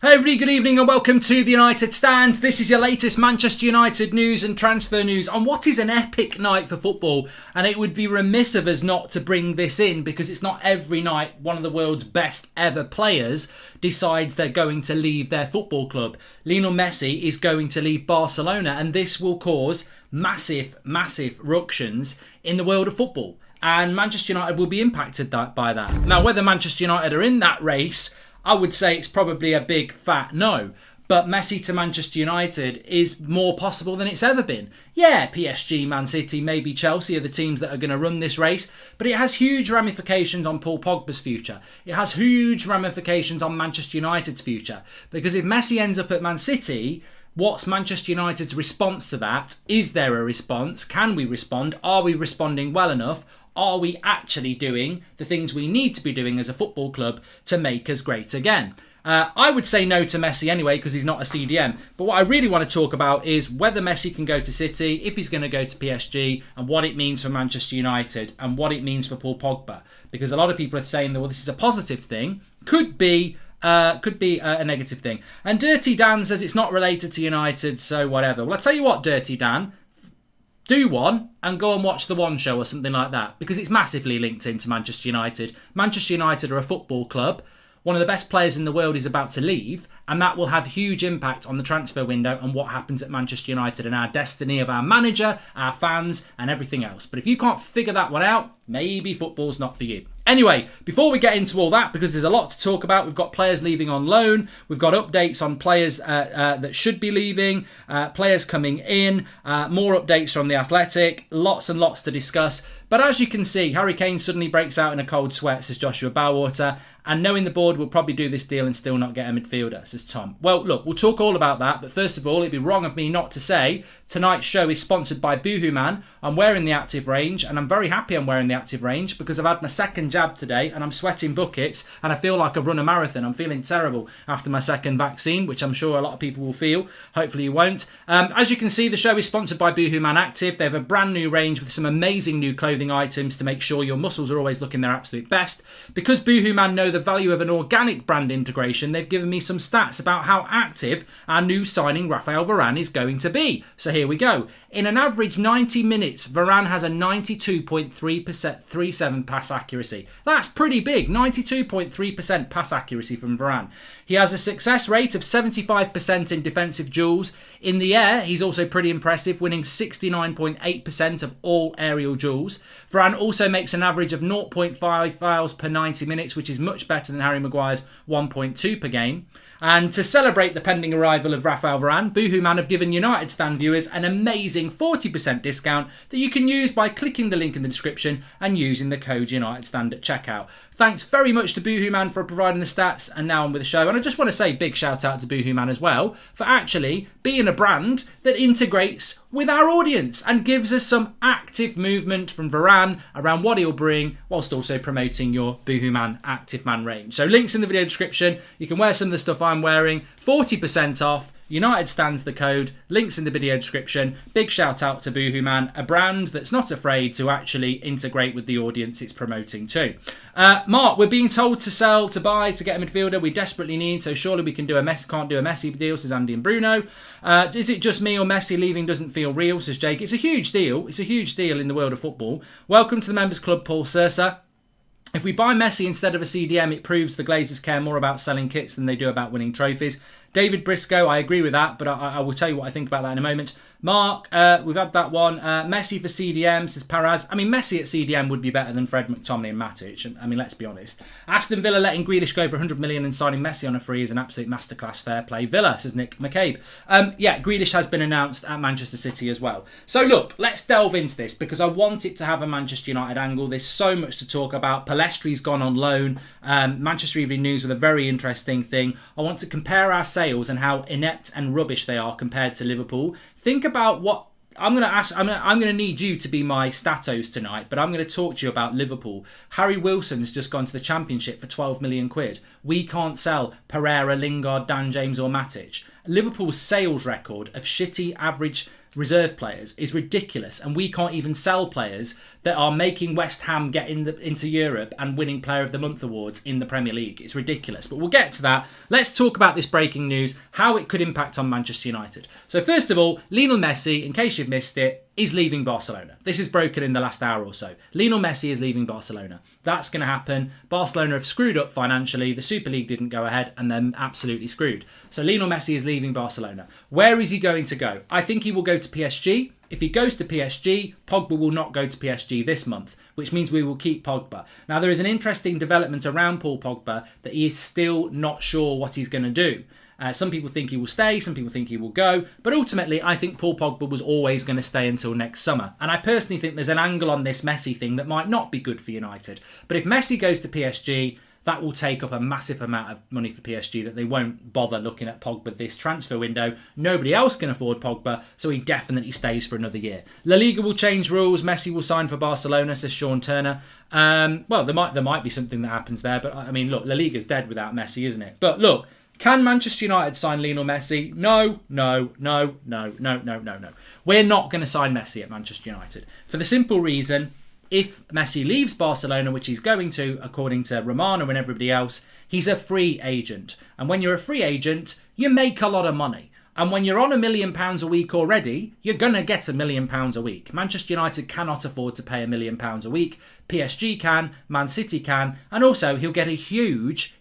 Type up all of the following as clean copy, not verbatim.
Hey everybody, good evening and welcome to the United Stand. This is your latest Manchester United news and transfer news on what is an epic night for football, and it would be remiss of us not to bring this in because it's not every night one of the world's best ever players decides they're going to leave their football club. Lionel Messi is going to leave Barcelona, and this will cause massive ructions in the world of football, and Manchester United will be impacted by that. Now, whether Manchester United are in that race, I would say it's probably a big fat no. But Messi to Manchester United is more possible than it's ever been. Yeah, PSG, Man City, maybe Chelsea are the teams that are going to run this race. But it has huge ramifications on Paul Pogba's future. It has huge ramifications on Manchester United's future. Because if Messi ends up at Man City, what's Manchester United's response to that? Is there a response? Can we respond? Are we responding well enough? Are we actually doing the things we need to be doing as a football club to make us great again? I would say no to Messi anyway because he's not a CDM. But what I really want to talk about is whether Messi can go to City, if he's going to go to PSG, and what it means for Manchester United and what it means for Paul Pogba. Because a lot of people are saying that, well, this is a positive thing. Could be a negative thing. And Dirty Dan says it's not related to United, so whatever. Well, I'll tell you what, Dirty Dan. Do one and go and watch the One Show or something like that, because it's massively linked into Manchester United. Manchester United are a football club. One of the best players in the world is about to leave, and that will have huge impact on the transfer window and what happens at Manchester United and our destiny of our manager, our fans and everything else. But if you can't figure that one out, maybe football's not for you. Anyway, before we get into all that, because there's a lot to talk about, we've got players leaving on loan, we've got updates on players that should be leaving, players coming in, more updates from The Athletic, lots and lots to discuss. But as you can see, Harry Kane suddenly breaks out in a cold sweat, says Joshua Bowwater, and knowing the board will probably do this deal and still not get a midfielder, says Tom. Well, look, we'll talk all about that, but first of all, it'd be wrong of me not to say tonight's show is sponsored by Boohoo Man. I'm wearing the active range, and I'm very happy I'm wearing the active range because I've had my second jab today and I'm sweating buckets and I feel like I've run a marathon. I'm feeling terrible after my second vaccine, which I'm sure a lot of people will feel. Hopefully you won't. As you can see, the show is sponsored by Boohoo Man Active. They have a brand new range with some amazing new clothing items to make sure your muscles are always looking their absolute best. Because Boohoo Man know the value of an organic brand integration, they've given me some stats about how active our new signing Raphael Varane is going to be. So here we go. In an average 90 minutes, Varane has a 92.37% pass accuracy. That's pretty big, 92.3% pass accuracy from Varane. He has a success rate of 75% in defensive duels. In the air, he's also pretty impressive, winning 69.8% of all aerial duels. Varane also makes an average of 0.5 fouls per 90 minutes, which is much better than Harry Maguire's 1.2 per game. And to celebrate the pending arrival of Raphael Varane, Boohoo Man have given United Stand viewers an amazing 40% discount that you can use by clicking the link in the description and using the code United Stand at checkout. Thanks very much to Boohoo Man for providing the stats, and now on with the show. And I just want to say big shout out to Boohoo Man as well for actually being a brand that integrates with our audience and gives us some active movement from Varane around what he'll bring, whilst also promoting your Boohoo Man Active Man range. So links in the video description. You can wear some of the stuff I'm wearing, 40% off. United Stands the code, links in the video description. Big shout out to Boohoo Man, a brand that's not afraid to actually integrate with the audience it's promoting too. Mark, we're being told to sell, to buy, to get a midfielder we desperately need, so surely we can do a can't do a Messi deal, says Andy and Bruno. Is it just me or Messi leaving doesn't feel real, says Jake. It's a huge deal. It's a huge deal in the world of football. Welcome to the Members Club, Paul Sursa. If we buy Messi instead of a CDM, it proves the Glazers care more about selling kits than they do about winning trophies. David Briscoe, I agree with that, but I will tell you what I think about that in a moment. Mark, we've had that one. Messi for CDM, says Paraz. I mean, Messi at CDM would be better than Fred McTominay and Matic. I mean, let's be honest. Aston Villa letting Grealish go for 100 million and signing Messi on a free is an absolute masterclass. Fair play. Villa, says Nick McCabe. Yeah, Grealish has been announced at Manchester City as well. So look, let's delve into this because I want it to have a Manchester United angle. There's so much to talk about. Palestri's gone on loan. Manchester Evening News with a very interesting thing. I want to compare our sales and how inept and rubbish they are compared to Liverpool. Think about what I'm going to ask. I'm going to need you to be my statos tonight, but I'm going to talk to you about Liverpool. Harry Wilson's just gone to the Championship for 12 million quid. We can't sell Pereira, Lingard, Dan James or Matic. Liverpool's sales record of shitty, average reserve players is ridiculous, and we can't even sell players that are making West Ham get into Europe and winning Player of the Month awards in the Premier League. It's ridiculous, but we'll get to that. Let's talk about this breaking news, how it could impact on Manchester United. So first of all, Lionel Messi, in case you've missed it, is leaving Barcelona. This is broken in the last hour or so. Lionel Messi is leaving Barcelona. That's going to happen. Barcelona have screwed up financially. The Super League didn't go ahead and they're absolutely screwed. So Lionel Messi is leaving Barcelona. Where is he going to go? I think he will go to PSG. If he goes to PSG, Pogba will not go to PSG this month, which means we will keep Pogba. Now, there is an interesting development around Paul Pogba that he is still not sure what he's going to do. Some people think he will stay, some people think he will go, but ultimately I think Paul Pogba was always going to stay until next summer. And I personally think there's an angle on this Messi thing that might not be good for United. But if Messi goes to PSG, that will take up a massive amount of money for PSG that they won't bother looking at Pogba this transfer window. Nobody else can afford Pogba, so he definitely stays for another year. La Liga will change rules. Messi will sign for Barcelona, says Sean Turner. Well, there might be something that happens there, but I mean, look, La Liga's dead without Messi, isn't it? But look, can Manchester United sign Lionel Messi? No. We're not going to sign Messi at Manchester United. For the simple reason, if Messi leaves Barcelona, which he's going to, according to Romano and everybody else, he's a free agent. And when you're a free agent, you make a lot of money. And when you're on £1 million a week already, you're going to get £1 million a week. Manchester United cannot afford to pay £1 million a week. PSG can, Man City can, and also he'll get a huge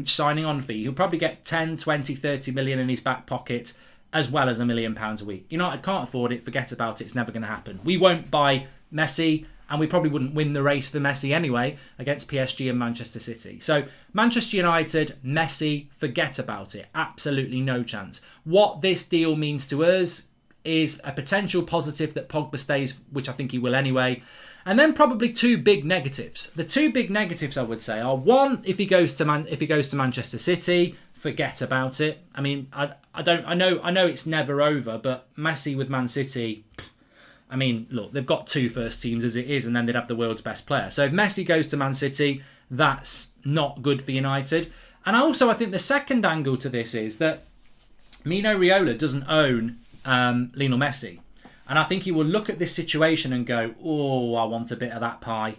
signing on fee. He'll probably get 10, 20, 30 million in his back pocket, as well as £1 million a week. United can't afford it, forget about it, it's never going to happen. We won't buy Messi, and we probably wouldn't win the race for Messi anyway against PSG and Manchester City. So Manchester United, Messi, forget about it. Absolutely no chance. What this deal means to us is a potential positive that Pogba stays, which I think he will anyway. And then probably two big negatives. The two big negatives I would say are, one, if he goes to Manchester City, forget about it. I mean, I know it's never over, but Messi with Man City, I mean, look, they've got two first teams as it is, and then they'd have the world's best player. So if Messi goes to Man City, that's not good for United. And I think the second angle to this is that Mino Raiola doesn't own Lionel Messi. And I think he will look at this situation and go, oh, I want a bit of that pie.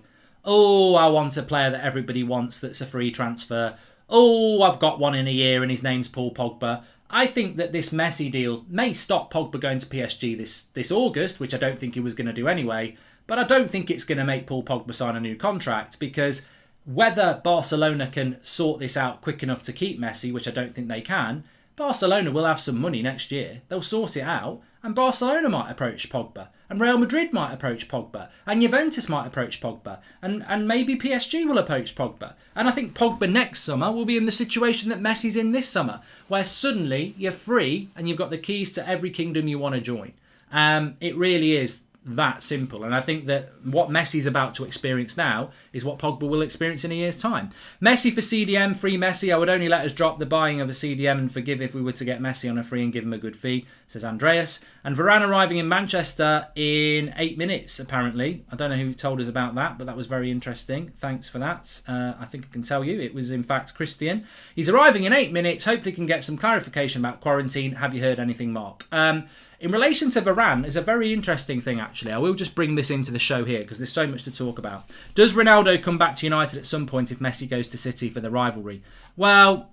Oh, I want a player that everybody wants that's a free transfer. Oh, I've got one in a year and his name's Paul Pogba. I think that this Messi deal may stop Pogba going to PSG this August, which I don't think he was going to do anyway. But I don't think it's going to make Paul Pogba sign a new contract, because whether Barcelona can sort this out quick enough to keep Messi, which I don't think they can, Barcelona will have some money next year. They'll sort it out, and Barcelona might approach Pogba, and Real Madrid might approach Pogba, and Juventus might approach Pogba, and maybe PSG will approach Pogba. And I think Pogba next summer will be in the situation that Messi's in this summer, where suddenly you're free and you've got the keys to every kingdom you want to join. It really is that simple. And I think that what Messi's about to experience now is what Pogba will experience in a year's time. Messi for CDM, free Messi. I would only let us drop the buying of a CDM and forgive if we were to get Messi on a free and give him a good fee, says Andreas. And Varane arriving in Manchester in 8 minutes, apparently. I don't know who told us about that, but that was very interesting. Thanks for that. I think I can tell you it was in fact Christian. He's arriving in 8 minutes. Hopefully can get some clarification about quarantine. Have you heard anything, Mark? In relation to Varane, is a very interesting thing, actually. I will just bring this into the show here because there's so much to talk about. Does Ronaldo come back to United at some point if Messi goes to City for the rivalry? Well,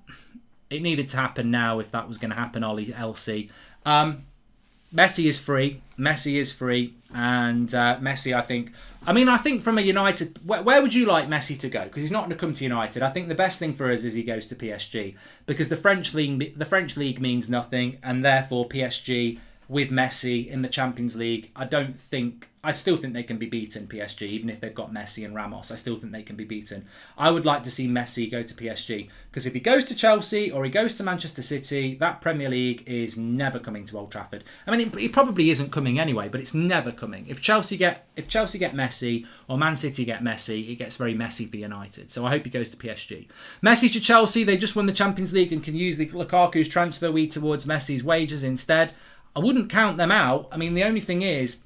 it needed to happen now if that was going to happen, Ollie LC. Messi is free. And Messi, I think from a United... Where would you like Messi to go? Because he's not going to come to United. I think the best thing for us is he goes to PSG. Because the French league means nothing, and therefore PSG... with Messi in the Champions League, I still think they can be beaten, PSG, even if they've got Messi and Ramos. I still think they can be beaten. I would like to see Messi go to PSG, because if he goes to Chelsea or he goes to Manchester City, that Premier League is never coming to Old Trafford. I mean, it probably isn't coming anyway, but it's never coming. If Chelsea get Messi or Man City get Messi, it gets very messy for United. So I hope he goes to PSG. Messi to Chelsea, they just won the Champions League and can use the Lukaku's transfer fee towards Messi's wages instead. I wouldn't count them out. I mean, the only thing is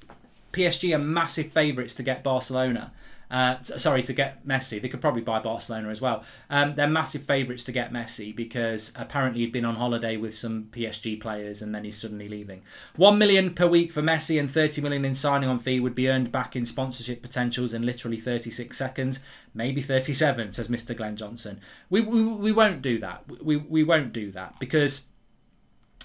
PSG are massive favourites to get Barcelona. To get Messi. They could probably buy Barcelona as well. They're massive favourites to get Messi because apparently he'd been on holiday with some PSG players and then he's suddenly leaving. 1 million per week for Messi and 30 million in signing on fee would be earned back in sponsorship potentials in literally 36 seconds. Maybe 37, says Mr. Glenn Johnson. We won't do that. We won't do that because...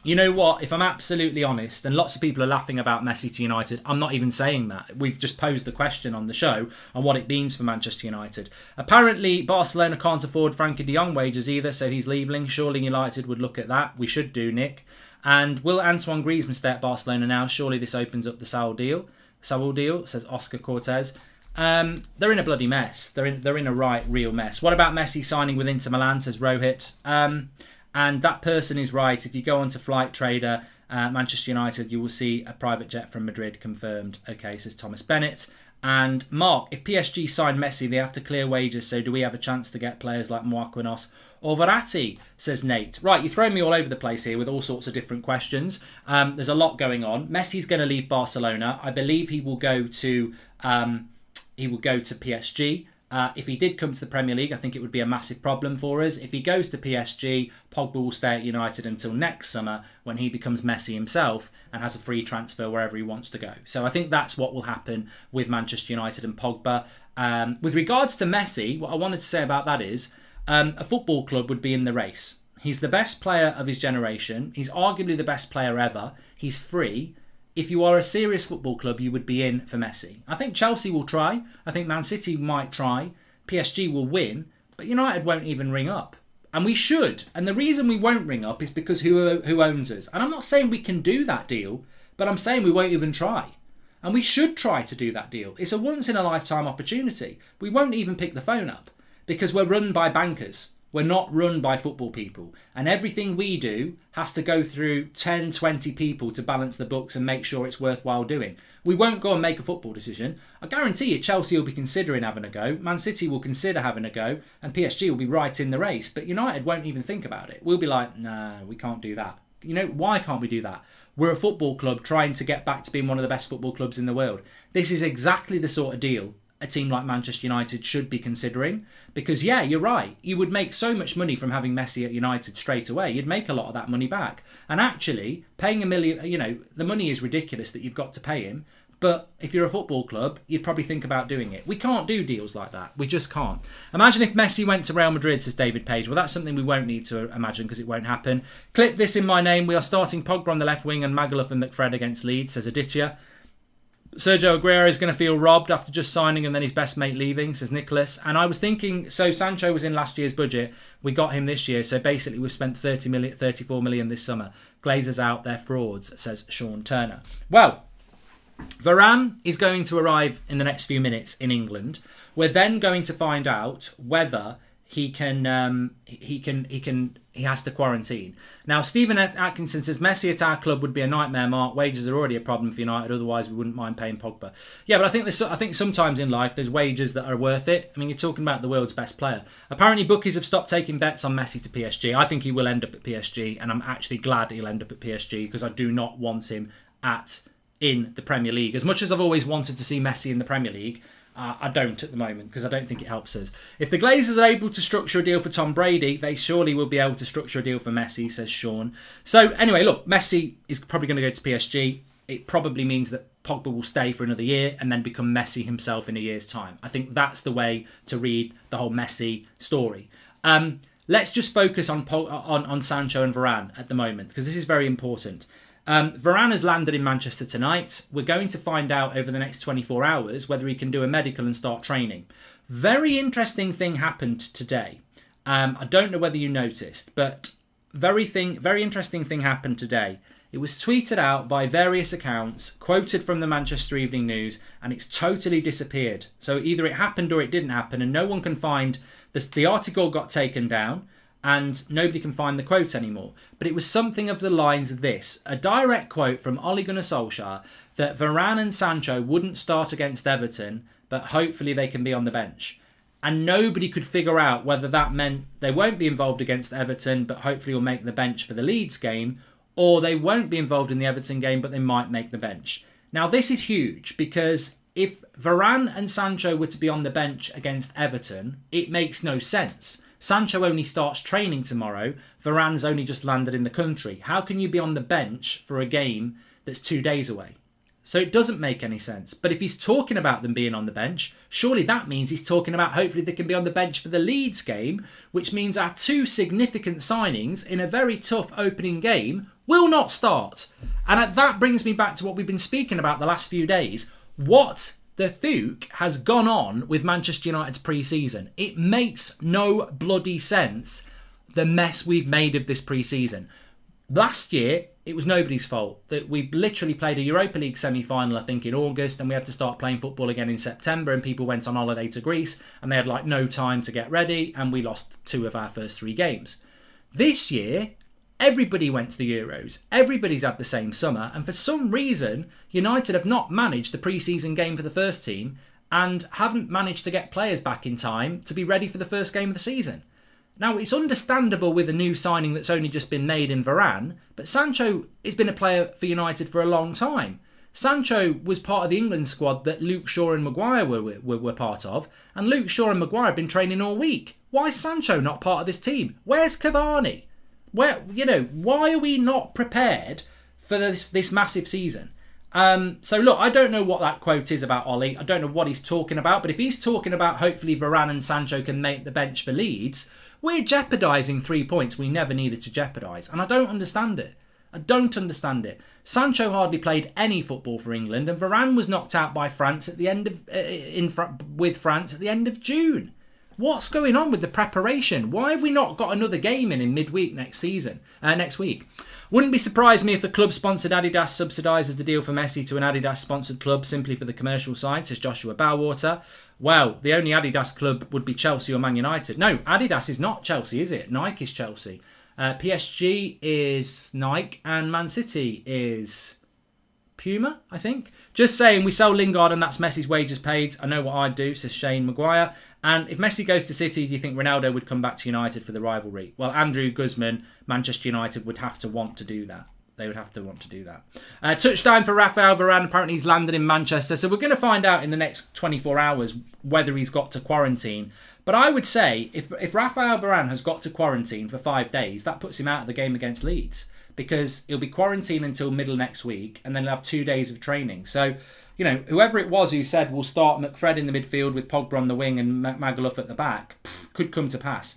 You know what? If I'm absolutely honest, and lots of people are laughing about Messi to United, I'm not even saying that. We've just posed the question on the show on what it means for Manchester United. Apparently, Barcelona can't afford Frankie de Jong wages either, so he's leaving. Surely United would look at that. We should do, Nick. And will Antoine Griezmann stay at Barcelona now? Surely this opens up the Saul deal, says Oscar Cortez. They're in a bloody mess. They're in a real mess. What about Messi signing with Inter Milan, says Rohit. And that person is right. If you go onto Flight Trader, Manchester United, you will see a private jet from Madrid confirmed. Okay, says Thomas Bennett. And Mark, if PSG sign Messi, they have to clear wages. So do we have a chance to get players like Marquinhos or Verratti, says Nate. Right, you're throwing me all over the place here with all sorts of different questions. There's a lot going on. Messi's going to leave Barcelona. I believe he will go to PSG. If he did come to the Premier League, I think it would be a massive problem for us. If he goes to PSG, Pogba will stay at United until next summer when he becomes Messi himself and has a free transfer wherever he wants to go. So I think that's what will happen with Manchester United and Pogba. With regards to Messi, what I wanted to say about that is a football club would be in the race. He's the best player of his generation. He's arguably the best player ever. He's free. If you are a serious football club, you would be in for Messi. I think Chelsea will try. I think Man City might try. PSG will win. But United won't even ring up. And we should. And the reason we won't ring up is because who owns us. And I'm not saying we can do that deal, but I'm saying we won't even try. And we should try to do that deal. It's a once-in-a-lifetime opportunity. We won't even pick the phone up because we're run by bankers. We're not run by football people. And everything we do has to go through 10, 20 people to balance the books and make sure it's worthwhile doing. We won't go and make a football decision. I guarantee you Chelsea will be considering having a go. Man City will consider having a go. And PSG will be right in the race. But United won't even think about it. We'll be like, nah, we can't do that. You know, why can't we do that? We're a football club trying to get back to being one of the best football clubs in the world. This is exactly the sort of deal a team like Manchester United should be considering. Because, yeah, you're right. You would make so much money from having Messi at United straight away. You'd make a lot of that money back. And actually, paying $1 million, the money is ridiculous that you've got to pay him. But if you're a football club, you'd probably think about doing it. We can't do deals like that. We just can't. Imagine if Messi went to Real Madrid, says David Page. Well, that's something we won't need to imagine because it won't happen. Clip this in my name. We are starting Pogba on the left wing and Magaluf and McFred against Leeds, says Aditya. Sergio Aguero is going to feel robbed after just signing and then his best mate leaving, says Nicholas. And I was thinking, so Sancho was in last year's budget. We got him this year. So basically we've spent 34 million this summer. Glazers out, they're frauds, says Sean Turner. Well, Varane is going to arrive in the next few minutes in England. We're then going to find out whether he has to quarantine. Now, Stephen Atkinson says Messi at our club would be a nightmare, Mark. Wages are already a problem for United, otherwise we wouldn't mind paying Pogba. Yeah, but I think sometimes in life there's wages that are worth it. I mean, you're talking about the world's best player. Apparently bookies have stopped taking bets on Messi to PSG. I think he will end up at PSG, and I'm actually glad he'll end up at PSG because I do not want him in the Premier League. As much as I've always wanted to see Messi in the Premier League, I don't at the moment because I don't think it helps us. If the Glazers are able to structure a deal for Tom Brady, they surely will be able to structure a deal for Messi, says Sean. So anyway, look, Messi is probably going to go to PSG. It probably means that Pogba will stay for another year and then become Messi himself in a year's time. I think that's the way to read the whole Messi story. Let's just focus on Sancho and Varane at the moment because this is very important. Varane has landed in Manchester tonight. We're going to find out over the next 24 hours whether he can do a medical and start training. Very interesting thing happened today. I don't know whether you noticed, but very interesting thing happened today. It was tweeted out by various accounts, quoted from the Manchester Evening News, and it's totally disappeared. So either it happened or it didn't happen, and no one can find the article got taken down. And nobody can find the quote anymore. But it was something of the lines of this. A direct quote from Ole Gunnar Solskjaer that Varane and Sancho wouldn't start against Everton, but hopefully they can be on the bench. And nobody could figure out whether that meant they won't be involved against Everton, but hopefully will make the bench for the Leeds game, or they won't be involved in the Everton game, but they might make the bench. Now, this is huge because if Varane and Sancho were to be on the bench against Everton, it makes no sense. Sancho only starts training tomorrow. Varane's only just landed in the country. How can you be on the bench for a game that's 2 days away? So it doesn't make any sense. But if he's talking about them being on the bench, surely that means he's talking about hopefully they can be on the bench for the Leeds game, which means our two significant signings in a very tough opening game will not start. And that brings me back to what we've been speaking about the last few days. What the Thuke has gone on with Manchester United's pre-season. It makes no bloody sense, the mess we've made of this pre-season. Last year, it was nobody's fault. That we literally played a Europa League semi-final, I think, in August, and we had to start playing football again in September, and people went on holiday to Greece, and they had like no time to get ready, and we lost 2 of our first 3 games. This year, everybody went to the Euros. Everybody's had the same summer, and for some reason, United have not managed the pre-season game for the first team, and haven't managed to get players back in time to be ready for the first game of the season. Now, it's understandable with a new signing that's only just been made in Varane, but Sancho has been a player for United for a long time. Sancho was part of the England squad that Luke Shaw and Maguire were part of, and Luke Shaw and Maguire have been training all week. Why is Sancho not part of this team? Where's Cavani? Why are we not prepared for this massive season? So look, I don't know what that quote is about Ollie. I don't know what he's talking about, but if he's talking about hopefully Varane and Sancho can make the bench for Leeds, we're jeopardising 3 points we never needed to jeopardise. And I don't understand it. I don't understand it. Sancho hardly played any football for England, and Varane was knocked out by France at the end of with France at the end of June. What's going on with the preparation? Why have we not got another game in midweek next week? Wouldn't be surprised me if a club-sponsored Adidas subsidises the deal for Messi to an Adidas-sponsored club simply for the commercial side, says Joshua Bowwater. Well, the only Adidas club would be Chelsea or Man United. No, Adidas is not Chelsea, is it? Nike is Chelsea. PSG is Nike, and Man City is Puma, I think. Just saying, we sell Lingard and that's Messi's wages paid. I know what I'd do, says Shane Maguire. And if Messi goes to City, do you think Ronaldo would come back to United for the rivalry? Well, Andrew Guzman, Manchester United would have to want to do that. They would have to want to do that. Touchdown for Rafael Varane. Apparently he's landed in Manchester. So we're going to find out in the next 24 hours whether he's got to quarantine. But I would say if Rafael Varane has got to quarantine for 5 days, that puts him out of the game against Leeds. Because he'll be quarantined until middle next week, and then he'll have 2 days of training. So, whoever it was who said we'll start McFred in the midfield with Pogba on the wing and Magaluf at the back, could come to pass.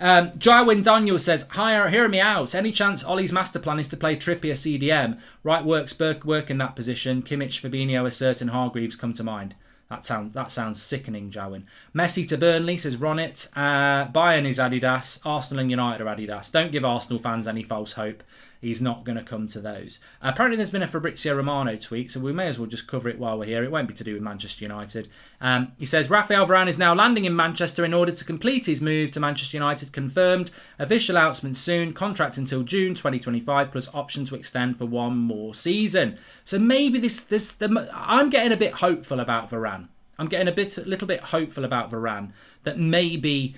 Jywin Daniel says, hi, hear me out. Any chance Ollie's master plan is to play Trippier CDM? Right work in that position. Kimmich, Fabinho, a certain Hargreaves come to mind. That sounds sickening, Jowin. Messi to Burnley, says Ronit. Bayern is Adidas. Arsenal and United are Adidas. Don't give Arsenal fans any false hope. He's not going to come to those. Apparently there's been a Fabrizio Romano tweet, so we may as well just cover it while we're here. It won't be to do with Manchester United. He says, Rafael Varane is now landing in Manchester in order to complete his move to Manchester United. Confirmed. Official announcement soon. Contract until June 2025 plus option to extend for 1 more season. So maybe I'm getting a bit hopeful about Varane. I'm getting a little bit hopeful about Varane that maybe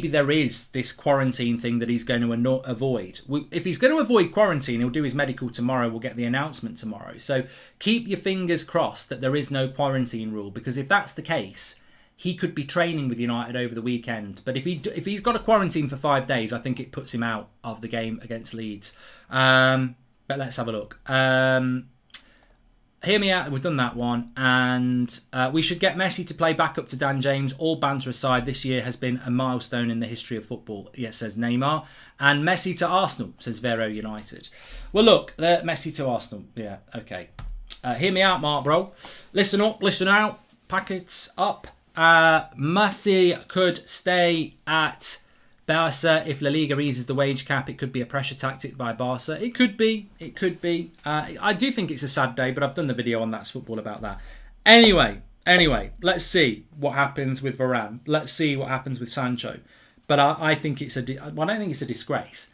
there is this quarantine thing that he's going to avoid. If he's going to avoid quarantine, he'll do his medical tomorrow. We'll get the announcement tomorrow. So keep your fingers crossed that there is no quarantine rule, because if that's the case, he could be training with United over the weekend. But if he's got a quarantine for 5 days, I think it puts him out of the game against Leeds. But let's have a look. Hear me out, we've done that one. And we should get Messi to play back up to Dan James. All banter aside, this year has been a milestone in the history of football, yes, says Neymar. And Messi to Arsenal, says Vero United. Well, look, Messi to Arsenal. Yeah, okay. Hear me out, Mark, bro. Listen up, listen out. Packets up. Messi could stay at Barca if La Liga eases the wage cap. It could be a pressure tactic by Barca. It could be. I do think it's a sad day, but I've done the video on That's Football about that. Anyway, let's see what happens with Varane. Let's see what happens with Sancho. But I think I don't think it's a disgrace.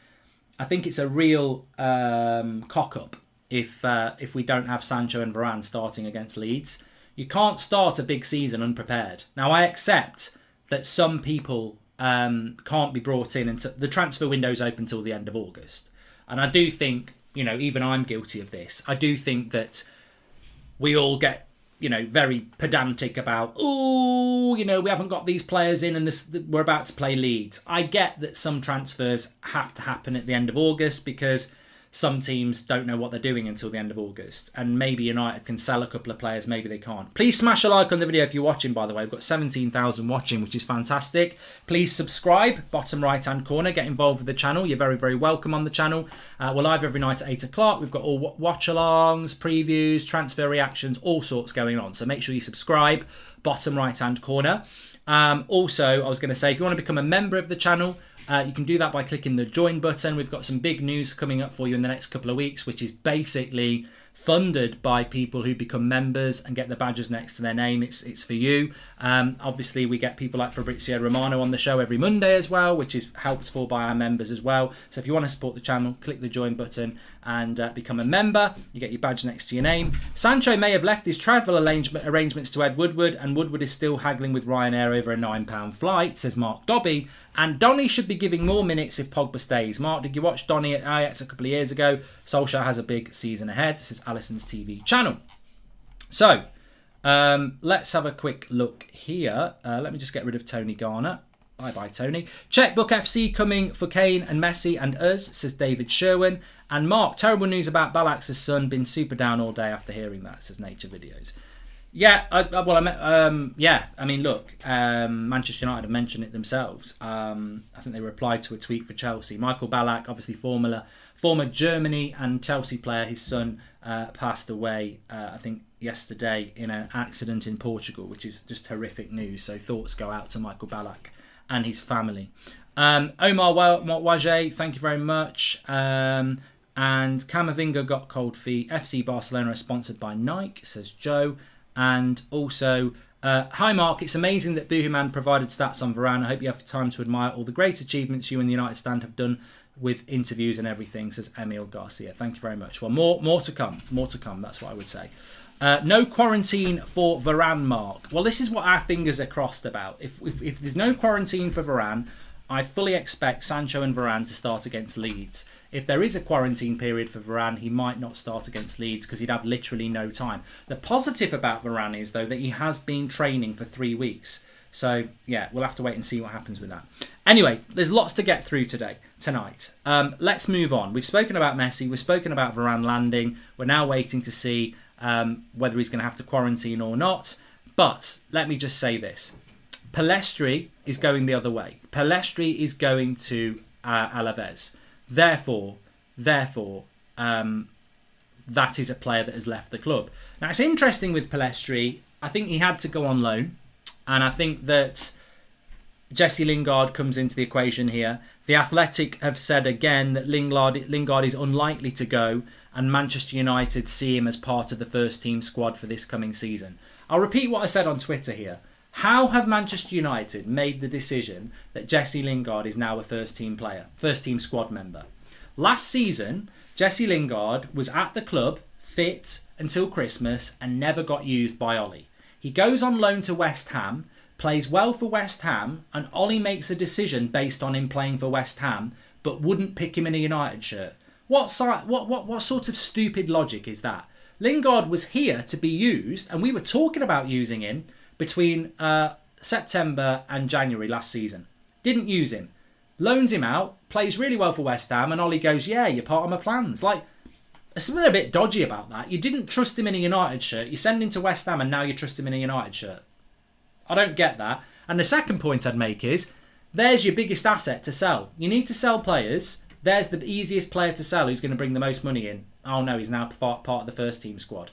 I think it's a real cock up if we don't have Sancho and Varane starting against Leeds. You can't start a big season unprepared. Now, I accept that some people can't be brought in until the transfer window's open till the end of August. And I do think even I'm guilty of this. I do think that we all get, very pedantic about, we haven't got these players in and we're about to play Leeds. I get that some transfers have to happen at the end of August because some teams don't know what they're doing until the end of August. And maybe United can sell a couple of players, maybe they can't. Please smash a like on the video if you're watching, by the way. We've got 17,000 watching, which is fantastic. Please subscribe, bottom right-hand corner. Get involved with the channel. You're very, very welcome on the channel. We're live every night at 8 o'clock. We've got all watch-alongs, previews, transfer reactions, all sorts going on. So make sure you subscribe, bottom right-hand corner. Also, I was going to say, if you want to become a member of the channel, you can do that by clicking the join button. We've got some big news coming up for you in the next couple of weeks, which is basically funded by people who become members and get the badges next to their name. It's for you. Obviously, we get people like Fabrizio Romano on the show every Monday as well, which is helped for by our members as well. So if you want to support the channel, click the join button and become a member. You get your badge next to your name. Sancho may have left his travel arrangements to Ed Woodward, and Woodward is still haggling with Ryanair over a £9 flight, says Mark Dobby. And Donny should be giving more minutes if Pogba stays. Mark, did you watch Donny at Ajax a couple of years ago? Solskjaer has a big season ahead. This is Alison's TV channel. So, let's have a quick look here. Let me just get rid of Tony Garner. Bye-bye, Tony. Checkbook FC coming for Kane and Messi and us, says David Sherwin. And Mark, terrible news about Ballax's son. Been super down all day after hearing that, says Nature Videos. Yeah, look, Manchester United have mentioned it themselves. I think they replied to a tweet for Chelsea. Michael Ballack, obviously former Germany and Chelsea player, his son passed away, I think, yesterday in an accident in Portugal, which is just horrific news. So thoughts go out to Michael Ballack and his family. Omar Wajay, thank you very much. And Camavinga got cold feet. FC Barcelona are sponsored by Nike, says Joe. And also, hi Mark, it's amazing that Boohooman provided stats on Varane. I hope you have time to admire all the great achievements you and the United Stand have done with interviews and everything, says Emil Garcia. Thank you very much. Well, more to come. More to come, that's what I would say. No quarantine for Varane, Mark. Well, this is what our fingers are crossed about. If there's no quarantine for Varane, I fully expect Sancho and Varane to start against Leeds. If there is a quarantine period for Varane, he might not start against Leeds because he'd have literally no time. The positive about Varane is, though, that he has been training for 3 weeks. So, yeah, we'll have to wait and see what happens with that. Anyway, there's lots to get through tonight. Let's move on. We've spoken about Messi. We've spoken about Varane landing. We're now waiting to see whether he's going to have to quarantine or not. But let me just say this. Pellistri is going the other way. Pellistri is going to Alaves. Therefore, that is a player that has left the club. Now, it's interesting with Pellistri. I think he had to go on loan. And I think that Jesse Lingard comes into the equation here. The Athletic have said again that Lingard is unlikely to go, and Manchester United see him as part of the first team squad for this coming season. I'll repeat what I said on Twitter here. How have Manchester United made the decision that Jesse Lingard is now a first team player, first team squad member? Last season, Jesse Lingard was at the club, fit until Christmas, and never got used by Ollie. He goes on loan to West Ham, plays well for West Ham, and Ollie makes a decision based on him playing for West Ham, but wouldn't pick him in a United shirt. What sort of stupid logic is that? Lingard was here to be used, and we were talking about using him between September and January last season. Didn't use him. Loans him out, plays really well for West Ham, and Ollie goes, yeah, you're part of my plans. Like, there's something a bit dodgy about that. You didn't trust him in a United shirt. You send him to West Ham, and now you trust him in a United shirt. I don't get that. And the second point I'd make is, there's your biggest asset to sell. You need to sell players. There's the easiest player to sell who's going to bring the most money in. Oh no, he's now part of the first team squad.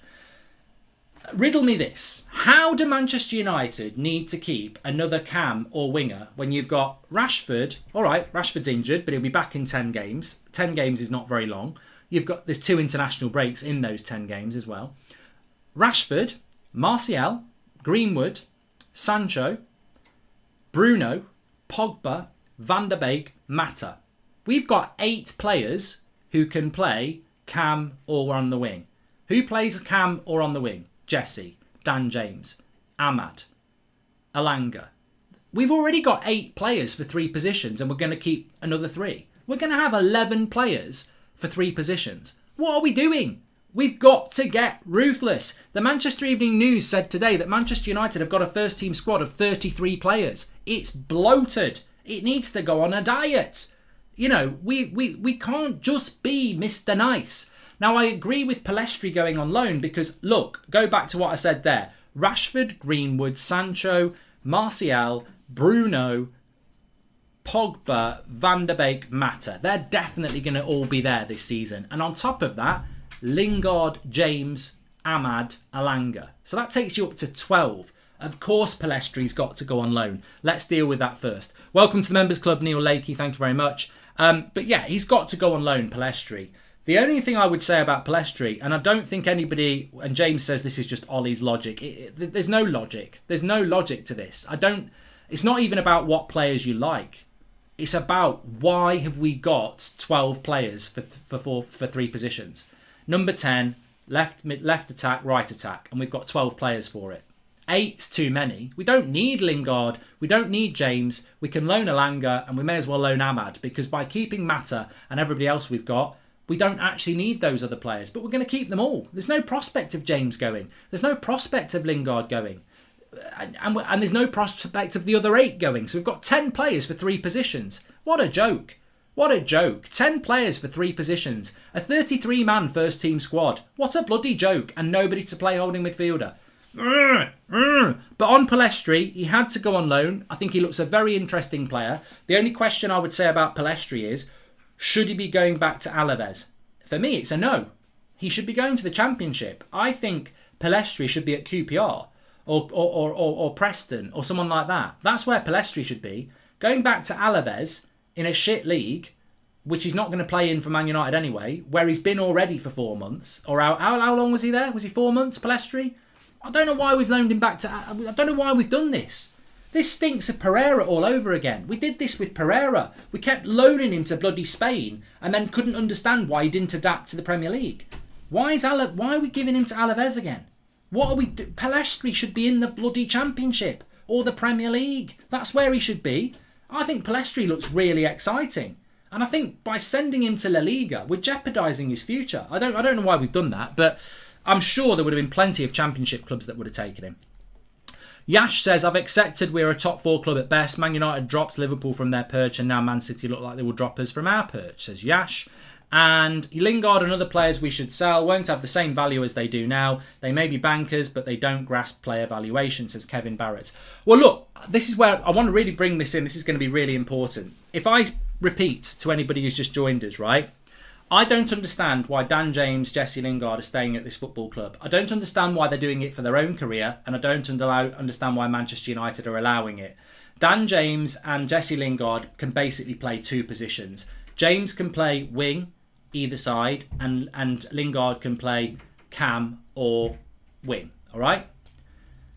Riddle me this. How do Manchester United need to keep another cam or winger when you've got Rashford? All right, Rashford's injured, but he'll be back in 10 games. 10 games is not very long. There's 2 international breaks in those 10 games as well. Rashford, Martial, Greenwood, Sancho, Bruno, Pogba, Van der Beek, Mata. We've got 8 players who can play cam or on the wing. Who plays cam or on the wing? Jesse, Dan James, Ahmad, Alanga. We've already got 8 players for 3 positions, and we're going to keep another 3. We're going to have 11 players for 3 positions. What are we doing? We've got to get ruthless. The Manchester Evening News said today that Manchester United have got a first team squad of 33 players. It's bloated. It needs to go on a diet. You know, we can't just be Mr. Nice. Now, I agree with Pellistri going on loan because, look, go back to what I said there. Rashford, Greenwood, Sancho, Martial, Bruno, Pogba, Van der Beek, Mata. They're definitely going to all be there this season. And on top of that, Lingard, James, Ahmad, Alanga. So that takes you up to 12. Of course, Pellestri's got to go on loan. Let's deal with that first. Welcome to the Members Club, Neil Lakey. Thank you very much. But yeah, he's got to go on loan, Pellistri. The only thing I would say about Pellistri, and I don't think anybody, and James says this is just Ollie's logic. There's no logic. There's no logic to this. It's not even about what players you like. It's about why have we got 12 players for three positions. Number 10, left attack, right attack, and we've got 12 players for it. 8's too many. We don't need Lingard. We don't need James. We can loan Alanga, and we may as well loan Ahmad, because by keeping Mata and everybody else we've got, we don't actually need those other players, but we're going to keep them all. There's no prospect of James going. There's no prospect of Lingard going. And there's no prospect of the other 8 going. So we've got 10 players for 3 positions. What a joke. What a joke. 10 players for 3 positions. A 33-man first team squad. What a bloody joke. And nobody to play holding midfielder. But on Pellistri, he had to go on loan. I think he looks a very interesting player. The only question I would say about Pellistri is, should he be going back to Alaves? For me, it's a no. He should be going to the Championship. I think Pellistri should be at QPR or Preston or someone like that. That's where Pellistri should be. Going back to Alaves in a shit league, which he's not going to play in for Man United anyway, where he's been already for 4 months. Or how long was he there? Was he 4 months, Pellistri? I don't know why we've loaned him back to... I don't know why we've done this. This stinks of Pereira all over again. We did this with Pereira. We kept loaning him to bloody Spain and then couldn't understand why he didn't adapt to the Premier League. Why are we giving him to Alaves again? What are we do? Pellistri should be in the bloody Championship or the Premier League. That's where he should be. I think Pellistri looks really exciting. And I think by sending him to La Liga, we're jeopardising his future. I don't know why we've done that, but I'm sure there would have been plenty of Championship clubs that would have taken him. Yash says, I've accepted we're a top 4 club at best. Man United dropped Liverpool from their perch and now Man City look like they will drop us from our perch, says Yash. And Lingard and other players we should sell won't have the same value as they do now. They may be bankers, but they don't grasp player valuation, says Kevin Barrett. Well, look, this is where I want to really bring this in. This is going to be really important. If I repeat to anybody who's just joined us, right? I don't understand why Dan James, Jesse Lingard are staying at this football club. I don't understand why they're doing it for their own career, and I don't understand why Manchester United are allowing it. Dan James and Jesse Lingard can basically play 2 positions. James can play wing, either side, and Lingard can play cam or wing. All right?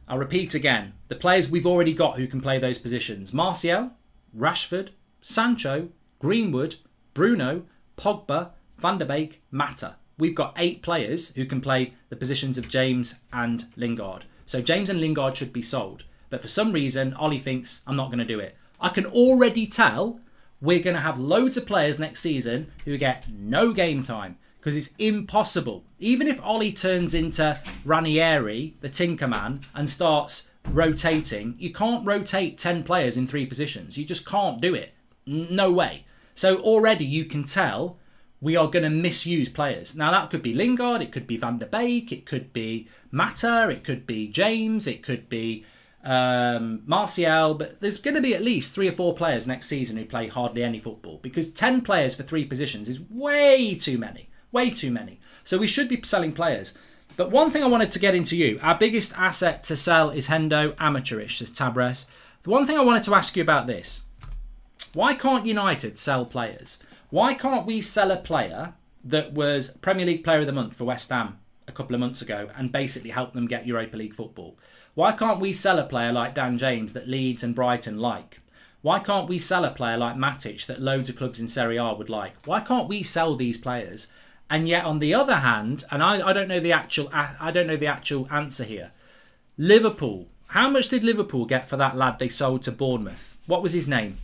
I'll repeat again. The players we've already got who can play those positions. Martial, Rashford, Sancho, Greenwood, Bruno, Pogba, Van der Beek, Mata. We've got 8 players who can play the positions of James and Lingard. So James and Lingard should be sold. But for some reason, Ollie thinks I'm not going to do it. I can already tell we're going to have loads of players next season who get no game time because it's impossible. Even if Ollie turns into Ranieri, the Tinkerman, and starts rotating, you can't rotate 10 players in 3 positions. You just can't do it. No way. So already you can tell we are going to misuse players. Now that could be Lingard, it could be Van der Beek, it could be Mata, it could be James, it could be Martial, but there's going to be at least 3 or 4 players next season who play hardly any football because 10 players for 3 positions is way too many. Way too many. So we should be selling players. But one thing I wanted to get into you, our biggest asset to sell is Hendo, amateurish, says Tabres. The one thing I wanted to ask you about this, why can't United sell players? Why can't we sell a player that was Premier League Player of the Month for West Ham a couple of months ago and basically help them get Europa League football? Why can't we sell a player like Dan James that Leeds and Brighton like? Why can't we sell a player like Matic that loads of clubs in Serie A would like? Why can't we sell these players? And yet, on the other hand, and I don't know the actual answer here. Liverpool. How much did Liverpool get for that lad they sold to Bournemouth? What was his name?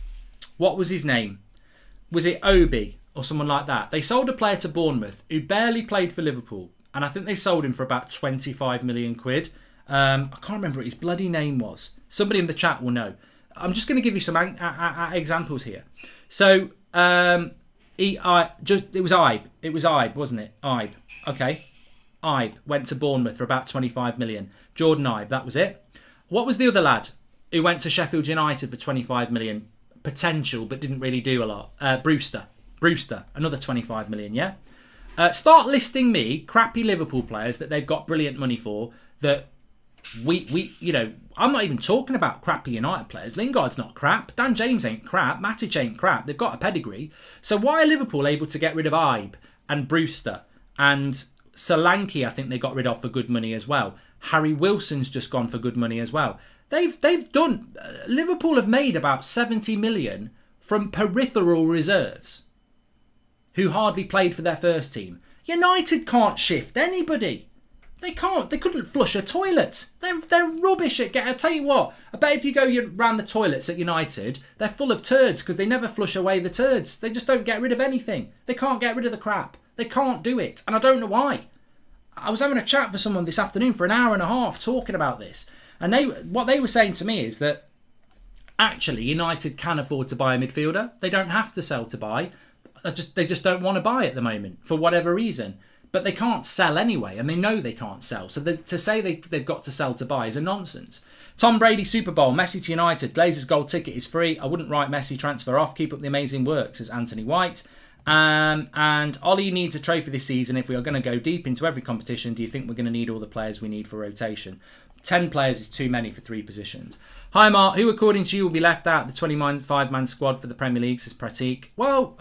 Was it Obi or someone like that. They sold a player to Bournemouth who barely played for Liverpool, and I think they sold him for about 25 million quid. I can't remember what his bloody name was. Somebody in the chat will know. I'm just going to give you some examples here. So it was Ibe. It was Ibe, wasn't it? Ibe. Okay. Ibe went to Bournemouth for about 25 million. Jordan Ibe, that was it. What was the other lad who went to Sheffield United for 25 million? Potential, but didn't really do a lot. Brewster, another 25 million, yeah? Start listing me crappy Liverpool players that they've got brilliant money for that we I'm not even talking about crappy United players. Lingard's not crap. Dan James ain't crap. Matic ain't crap. They've got a pedigree. So why are Liverpool able to get rid of Ibe and Brewster and Solanke? I think they got rid of for good money as well. Harry Wilson's just gone for good money as well. They've done. Liverpool have made about 70 million from peripheral reserves who hardly played for their first team. United can't shift anybody. They can't. They couldn't flush a toilet. They're rubbish at getting. I tell you what. I bet if you go around the toilets at United, they're full of turds because they never flush away the turds. They just don't get rid of anything. They can't get rid of the crap. They can't do it, and I don't know why. I was having a chat with someone this afternoon for an hour and a half talking about this, and what they were saying to me is that actually United can afford to buy a midfielder. They don't have to sell to buy. They just don't want to buy at the moment for whatever reason. But they can't sell anyway, and they know they can't sell. So to say they've got to sell to buy is a nonsense. Tom Brady Super Bowl, Messi to United, Glazer's gold ticket is free. I wouldn't write Messi transfer off. Keep up the amazing work, says Anthony White. And Ollie needs a trophy this season. If we are going to go deep into every competition, do you think we're going to need all the players we need for rotation? 10 players is too many for 3 positions. Hi Mark, who according to you will be left out of the 25-man squad for the Premier League, says Pratik. Well,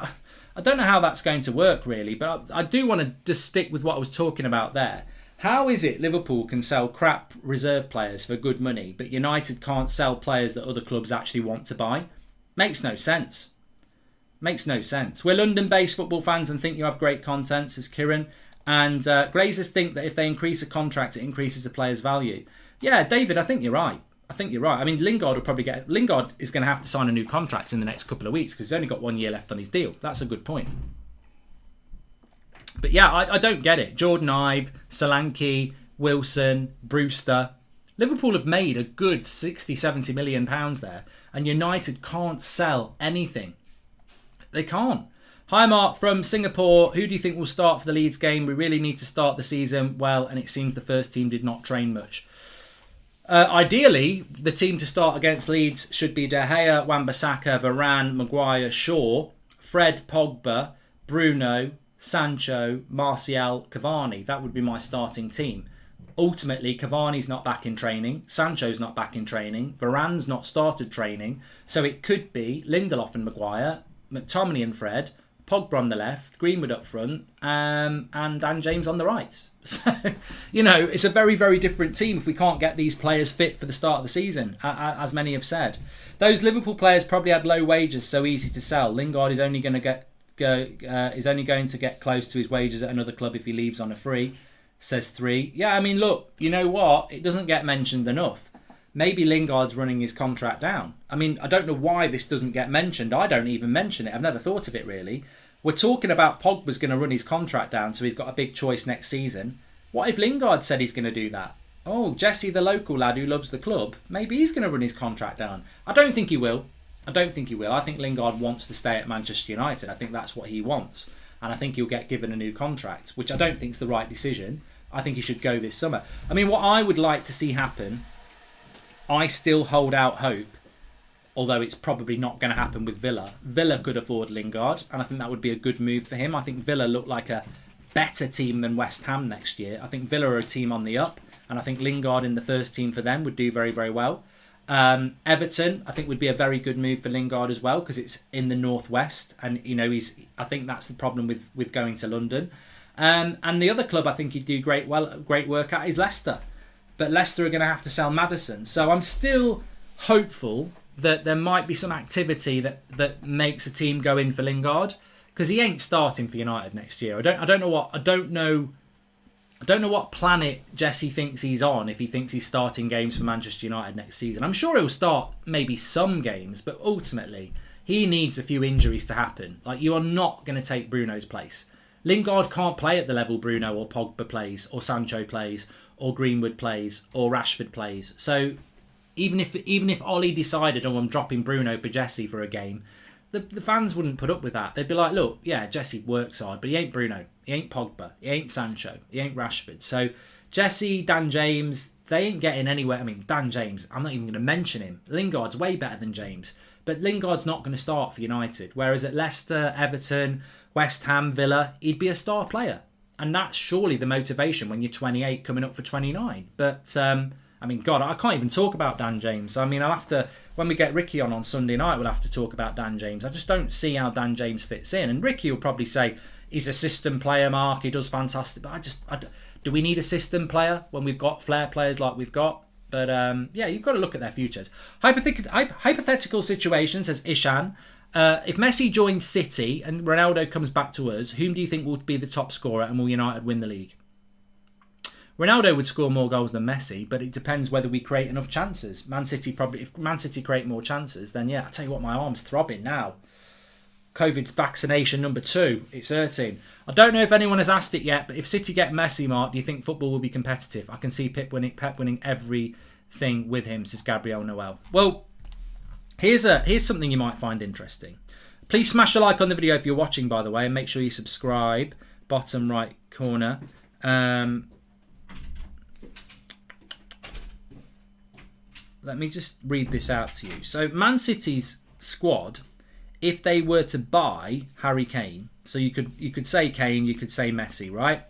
I don't know how that's going to work really, but I do want to just stick with what I was talking about there. How is it Liverpool can sell crap reserve players for good money, but United can't sell players that other clubs actually want to buy? Makes no sense. Makes no sense. We're London-based football fans and think you have great content, says Kieran. And Glazers think that if they increase a contract, it increases the player's value. Yeah, David, I think you're right. I mean, Lingard is going to have to sign a new contract in the next couple of weeks because he's only got 1 year left on his deal. That's a good point. But yeah, I don't get it. Jordan Ibe, Solanke, Wilson, Brewster. Liverpool have made a good 60, 70 million pounds there, and United can't sell anything. They can't. Hi Mark from Singapore. Who do you think will start for the Leeds game? We really need to start the season well, and it seems the first team did not train much. Ideally, the team to start against Leeds should be De Gea, Wan-Bissaka, Varane, Maguire, Shaw, Fred, Pogba, Bruno, Sancho, Martial, Cavani. That would be my starting team. Ultimately, Cavani's not back in training. Sancho's not back in training. Varane's not started training. So it could be Lindelof and Maguire, McTominay and Fred, Pogba on the left, Greenwood up front, and Dan James on the right. So, it's a very, very different team if we can't get these players fit for the start of the season, as many have said. Those Liverpool players probably had low wages, so easy to sell. Lingard is only going to get close to his wages at another club if he leaves on a free, says 3. Yeah, I mean, look, you know what? It doesn't get mentioned enough. Maybe Lingard's running his contract down. I mean, I don't know why this doesn't get mentioned. I don't even mention it. I've never thought of it, really. We're talking about Pogba's going to run his contract down, so he's got a big choice next season. What if Lingard said he's going to do that? Oh, Jesse, the local lad who loves the club, maybe he's going to run his contract down. I don't think he will. I think Lingard wants to stay at Manchester United. I think that's what he wants. And I think he'll get given a new contract, which I don't think is the right decision. I think he should go this summer. I mean, what I would like to see happen, I still hold out hope, although it's probably not going to happen with Villa. Villa could afford Lingard, and I think that would be a good move for him. I think Villa look like a better team than West Ham next year. I think Villa are a team on the up, and I think Lingard in the first team for them would do very, very well. Everton, I think, would be a very good move for Lingard as well, because it's in the northwest, and I think that's the problem with going to London. And the other club I think he'd do great work at is Leicester. But Leicester are going to have to sell Maddison. So I'm still hopeful that there might be some activity that makes a team go in for Lingard, because he ain't starting for United next year. I don't know what planet Jesse thinks he's on if he thinks he's starting games for Manchester United next season. I'm sure he'll start maybe some games, but ultimately he needs a few injuries to happen. Like, you are not going to take Bruno's place. Lingard can't play at the level Bruno or Pogba plays, or Sancho plays, or Greenwood plays, or Rashford plays. So even if Ollie decided, oh, I'm dropping Bruno for Jesse for a game, the fans wouldn't put up with that. They'd be like, look, yeah, Jesse works hard, but he ain't Bruno, he ain't Pogba, he ain't Sancho, he ain't Rashford. So Jesse, Dan James, they ain't getting anywhere. I mean, Dan James, I'm not even going to mention him. Lingard's way better than James, but Lingard's not going to start for United. Whereas at Leicester, Everton, West Ham, Villa, he'd be a star player. And that's surely the motivation when you're 28 coming up for 29. But, I mean, God, I can't even talk about Dan James. I mean, I'll have to, when we get Ricky on Sunday night, we'll have to talk about Dan James. I just don't see how Dan James fits in. And Ricky will probably say, he's a system player, Mark, he does fantastic. But do we need a system player when we've got flair players like we've got? But, yeah, you've got to look at their futures. Hypothetical situation, says Ishan. If Messi joins City and Ronaldo comes back to us, whom do you think will be the top scorer and will United win the league? Ronaldo would score more goals than Messi, but it depends whether we create enough chances. If Man City create more chances, then yeah, I tell you what, my arm's throbbing now. COVID's vaccination number 2, it's hurting. I don't know if anyone has asked it yet, but if City get Messi, Mark, do you think football will be competitive? I can see Pep winning everything with him, says Gabriel Noel. Well, here's something you might find interesting. Please smash a like on the video if you're watching, by the way, and make sure you subscribe. Bottom right corner. Let me just read this out to you. So Man City's squad, if they were to buy Harry Kane, so you could say Kane, you could say Messi, right?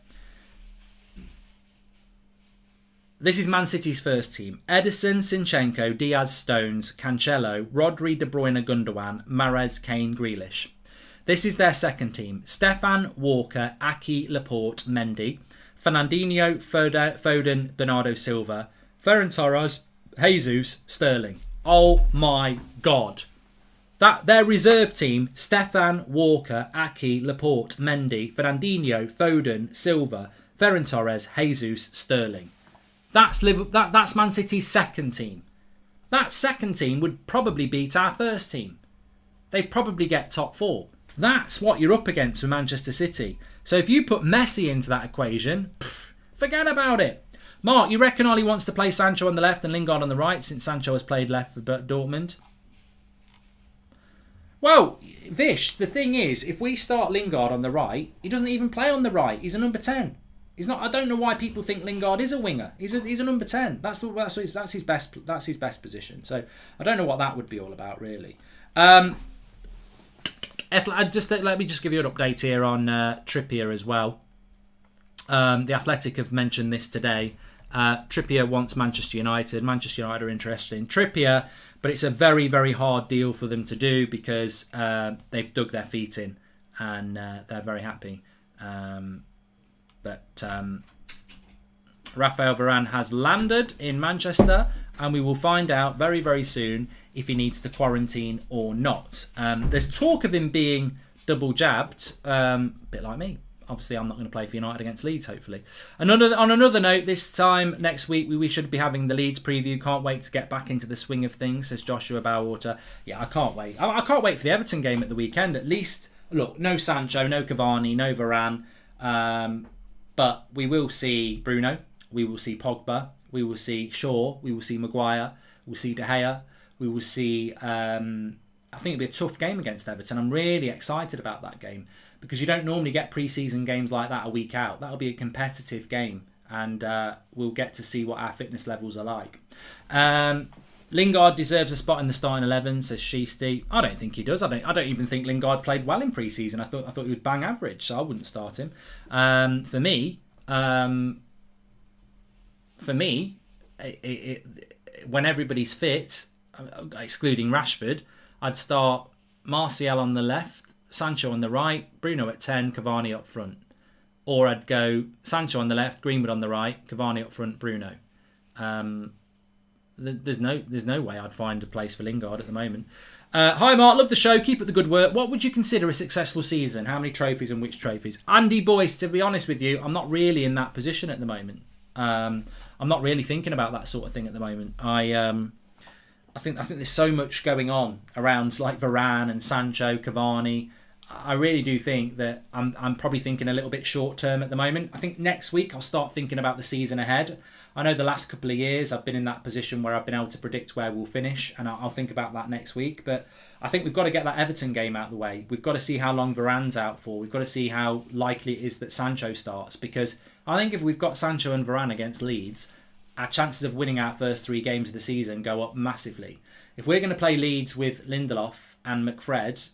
This is Man City's first team. Ederson, Zinchenko, Diaz, Stones, Cancelo, Rodri, De Bruyne, Gundogan, Mahrez, Kane, Grealish. This is their second team. Stefan, Walker, Aki, Laporte, Mendy, Fernandinho, Foden, Bernardo Silva, Ferran Torres, Jesus, Sterling. Oh my God. Their reserve team, Stefan, Walker, Aki, Laporte, Mendy, Fernandinho, Foden, Silva, Ferran Torres, Jesus, Sterling. That's Man City's second team. That second team would probably beat our first team. They'd probably get top 4. That's what you're up against with Manchester City. So if you put Messi into that equation, forget about it. Mark, you reckon Ollie wants to play Sancho on the left and Lingard on the right since Sancho has played left for Dortmund? Well, Vish, the thing is, if we start Lingard on the right, he doesn't even play on the right. He's a number 10. He's not. I don't know why people think Lingard is a winger. He's a number 10. That's his best position. So I don't know what that would be all about, really. Let me just give you an update here on Trippier as well. The Athletic have mentioned this today. Trippier wants Manchester United. Manchester United are interested in Trippier, but it's a very, very hard deal for them to do because they've dug their feet in and they're very happy. But Rafael Varane has landed in Manchester and we will find out very, very soon if he needs to quarantine or not. There's talk of him being double jabbed, a bit like me. Obviously, I'm not going to play for United against Leeds, hopefully. On another note, this time next week, we should be having the Leeds preview. Can't wait to get back into the swing of things, says Joshua Bowerwater. Yeah, I can't wait. I can't wait for the Everton game at the weekend. At least, look, no Sancho, no Cavani, no Varane. But we will see Bruno. We will see Pogba. We will see Shaw. We will see Maguire. We'll see De Gea. We will see... I think it'll be a tough game against Everton. I'm really excited about that game because you don't normally get pre-season games like that a week out. That'll be a competitive game and we'll get to see what our fitness levels are like. Lingard deserves a spot in the starting 11, says Sheesty. I don't think he does. I don't even think Lingard played well in pre-season. I thought he was bang average, so I wouldn't start him. For me, when everybody's fit, excluding Rashford, I'd start Martial on the left, Sancho on the right, Bruno at 10, Cavani up front. Or I'd go Sancho on the left, Greenwood on the right, Cavani up front, Bruno. There's no way I'd find a place for Lingard at the moment. Hi Mark, love the show, keep up the good work. What would you consider a successful season? How many trophies and which trophies? Andy Boyce, to be honest with you, I'm not really in that position at the moment. I'm not really thinking about that sort of thing at the moment. I think there's so much going on around like Varane and Sancho, Cavani. I really do think that I'm probably thinking a little bit short term at the moment. I think next week I'll start thinking about the season ahead. I know the last couple of years I've been in that position where I've been able to predict where we'll finish, and I'll think about that next week. But I think we've got to get that Everton game out of the way. We've got to see how long Varane's out for. We've got to see how likely it is that Sancho starts, because I think if we've got Sancho and Varane against Leeds, our chances of winning our first 3 games of the season go up massively. If we're going to play Leeds with Lindelof and McFred,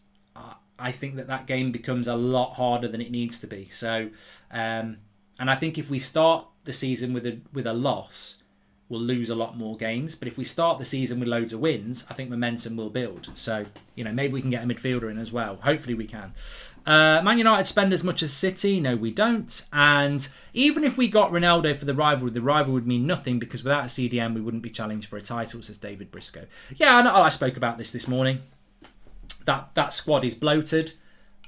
I think that game becomes a lot harder than it needs to be. So, and I think if we start the season with a loss, we'll lose a lot more games. But if we start the season with loads of wins, I think momentum will build. So, maybe we can get a midfielder in as well. Hopefully we can. Man United spend as much as City? No, we don't. And even if we got Ronaldo for the rival would mean nothing, because without a CDM, we wouldn't be challenged for a title, says David Briscoe. Yeah, I spoke about this morning. That squad is bloated,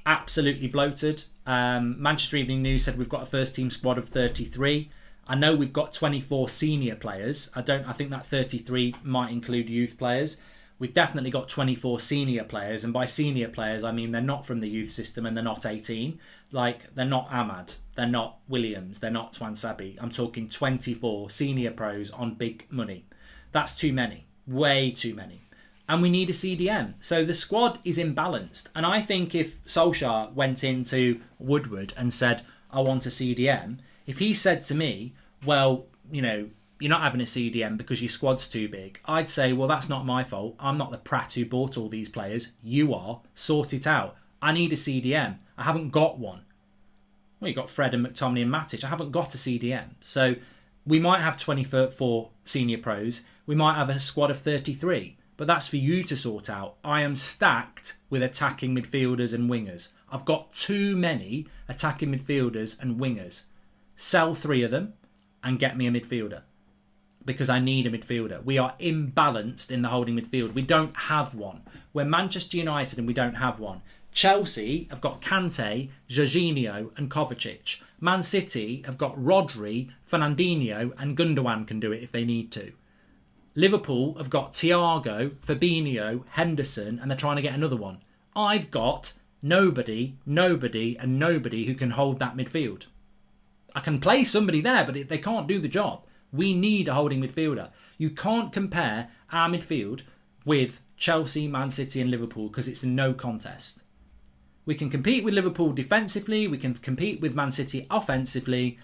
absolutely bloated. Manchester Evening News said we've got a first team squad of 33. I know we've got 24 senior players. I think that 33 might include youth players. We've definitely got 24 senior players, and by senior players I mean they're not from the youth system and they're not 18. Like, they're not Ahmad, they're not Williams, they're not Twansabi. I'm talking 24 senior pros on big money. That's too many, way too many. And we need a CDM. So the squad is imbalanced. And I think if Solskjaer went into Woodward and said, I want a CDM, if he said to me, well, you're not having a CDM because your squad's too big, I'd say, well, that's not my fault. I'm not the prat who bought all these players. You are. Sort it out. I need a CDM. I haven't got one. Well, you've got Fred and McTominay and Matic. I haven't got a CDM. So we might have 24 senior pros. We might have a squad of 33. But that's for you to sort out. I am stacked with attacking midfielders and wingers. I've got too many attacking midfielders and wingers. Sell 3 of them and get me a midfielder, because I need a midfielder. We are imbalanced in the holding midfield. We don't have one. We're Manchester United and we don't have one. Chelsea have got Kante, Jorginho and Kovacic. Man City have got Rodri, Fernandinho and Gundogan can do it if they need to. Liverpool have got Thiago, Fabinho, Henderson, and they're trying to get another one. I've got nobody who can hold that midfield. I can play somebody there, but they can't do the job. We need a holding midfielder. You can't compare our midfield with Chelsea, Man City and Liverpool, because it's no contest. We can compete with Liverpool defensively, we can compete with Man City offensively,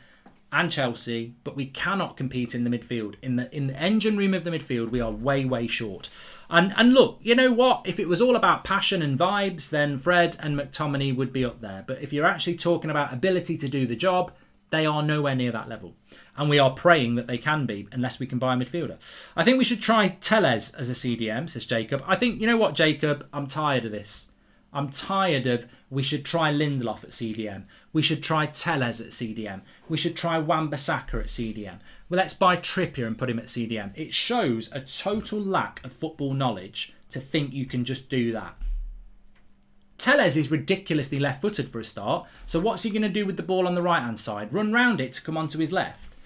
and Chelsea, but we cannot compete in the midfield. In the engine room of the midfield, we are way short. And look, you know what? If it was all about passion and vibes, then Fred and McTominay would be up there. But if you're actually talking about ability to do the job, they are nowhere near that level. And we are praying that they can be, unless we can buy a midfielder. I think we should try Tellez as a CDM, says Jacob. I think, you know what, Jacob? I'm tired of this. I'm tired of, we should try Lindelof at CDM. We should try Tellez at CDM. We should try Wan-Bissaka at CDM. Well, let's buy Trippier and put him at CDM. It shows a total lack of football knowledge to think you can just do that. Tellez is ridiculously left-footed for a start. So what's he going to do with the ball on the right-hand side? Run round it to come onto his left.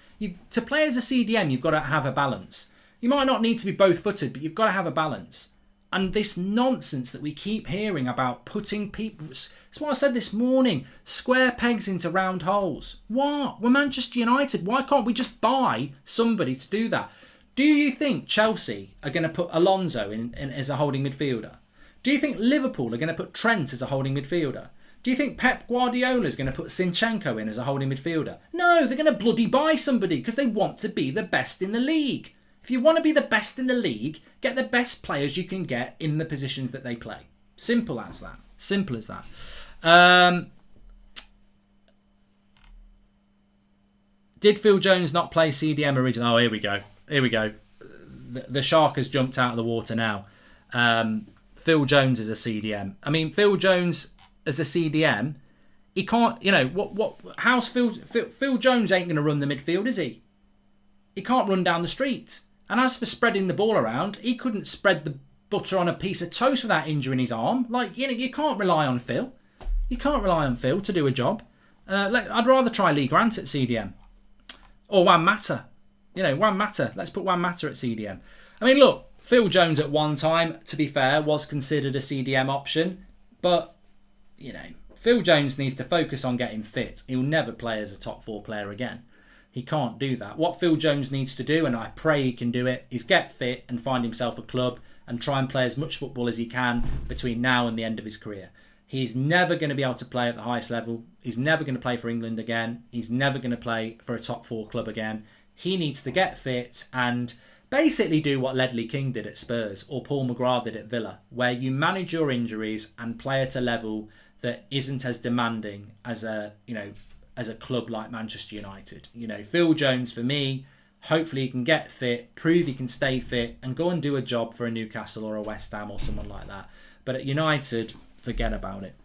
To play as a CDM, you've got to have a balance. You might not need to be both-footed, but you've got to have a balance. And this nonsense that we keep hearing about putting people... It's what I said this morning. Square pegs into round holes. What? We're Manchester United. Why can't we just buy somebody to do that? Do you think Chelsea are going to put Alonso in as a holding midfielder? Do you think Liverpool are going to put Trent as a holding midfielder? Do you think Pep Guardiola is going to put Zinchenko in as a holding midfielder? No, they're going to bloody buy somebody because they want to be the best in the league. If you want to be the best in the league, get the best players you can get in the positions that they play. Simple as that. Simple as that. Did Phil Jones not play CDM originally? Oh, here we go. Here we go. The shark has jumped out of the water now. Phil Jones is a CDM. I mean, Phil Jones as a CDM, he can't, how's Phil Jones ain't going to run the midfield, is he? He can't run down the street. And as for spreading the ball around, he couldn't spread the butter on a piece of toast without injuring his arm. You can't rely on Phil. You can't rely on Phil to do a job. I'd rather try Lee Grant at CDM. Or Wan Matter. Wan Matter. Let's put Wan Matter at CDM. I mean, look, Phil Jones at one time, to be fair, was considered a CDM option. But, you know, Phil Jones needs to focus on getting fit. He'll never play as a top 4 player again. He can't do that. What Phil Jones needs to do, and I pray he can do it, is get fit and find himself a club and try and play as much football as he can between now and the end of his career. He's never going to be able to play at the highest level. He's never going to play for England again. He's never going to play for a top 4 club again. He needs to get fit and basically do what Ledley King did at Spurs or Paul McGrath did at Villa, where you manage your injuries and play at a level that isn't as demanding as a club like Manchester United. You know, Phil Jones, for me, hopefully he can get fit, prove he can stay fit, and go and do a job for a Newcastle or a West Ham or someone like that. But at United, forget about it.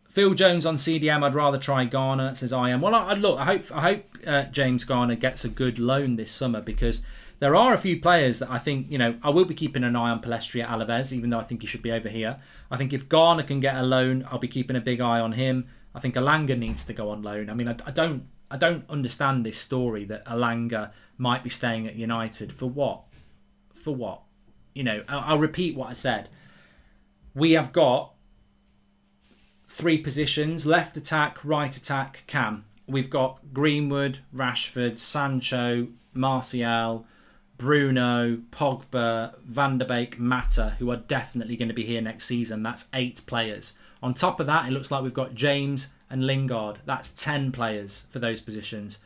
Phil Jones on CDM, I'd rather try Garner, says I am. Well, I hope James Garner gets a good loan this summer, because there are a few players that I think, you know, I will be keeping an eye on Palestri at Alaves, even though I think he should be over here. I think if Garner can get a loan, I'll be keeping a big eye on him. I think Alanga needs to go on loan. I mean, I don't understand this story that Alanga might be staying at United. For what? For what? You know, I'll repeat what I said. We have got 3 positions: left attack, right attack, cam. We've got Greenwood, Rashford, Sancho, Martial, Bruno, Pogba, Van der Beek, Mata, who are definitely going to be here next season. That's 8 players. On top of that, it looks like we've got James and Lingard. That's 10 players for those positions.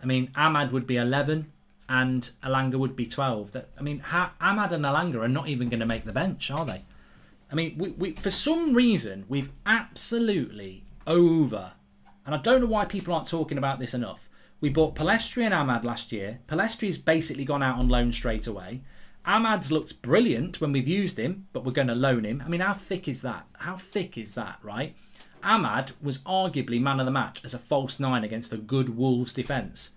I mean, Ahmad would be 11 and Alanga would be 12. Ahmad and Alanga are not even going to make the bench, are they? I mean, we for some reason, we've absolutely and I don't know why people aren't talking about this enough. We bought Palestri and Ahmad last year. Palestri's basically gone out on loan straight away. Ahmad's looked brilliant when we've used him, but we're going to loan him. I mean, how thick is that? How thick is that, right? Ahmad was arguably man of the match as a false 9 against a good Wolves defence.